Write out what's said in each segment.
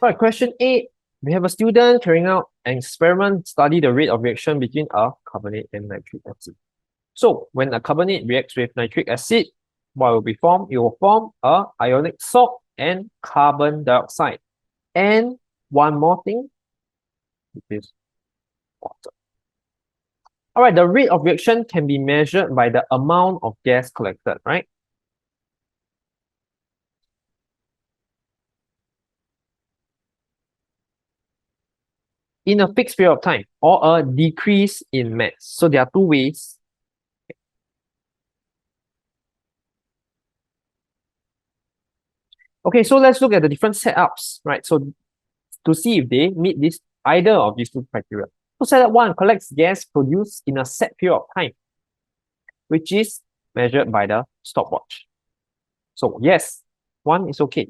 Right, question 8. We have a student carrying out an experiment, study the rate of reaction between a carbonate and nitric acid. So when a carbonate reacts with nitric acid, what will be formed? It will form a ionic salt and carbon dioxide. And one more thing, which is water. All right, the rate of reaction can be measured by the amount of gas collected, right? In a fixed period of time or a decrease in mass. So there are two ways. Okay, so let's look at the different setups, right? So to see if they meet this either of these two criteria. So setup 1 collects gas produced in a set period of time, which is measured by the stopwatch. So yes, 1 is okay.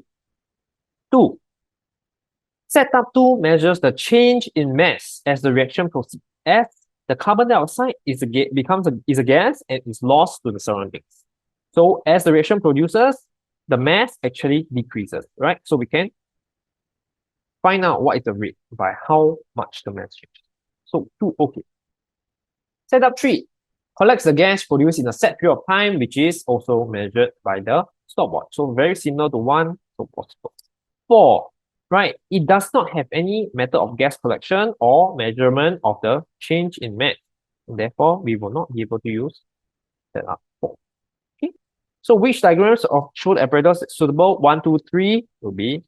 2. Setup 2 measures the change in mass as the reaction proceeds. As the carbon dioxide is a gas and is lost to the surroundings. So as the reaction produces, the mass actually decreases, right? So we can find out what is the rate by how much the mass changes. So 2, okay. Setup 3 collects the gas produced in a set period of time, which is also measured by the stopwatch. So very similar to 1, so possible. 4, right? It does not have any method of gas collection or measurement of the change in mass. And therefore, we will not be able to use setup 4. Okay. So which diagrams of show the apparatus suitable? 1, 2, 3 will be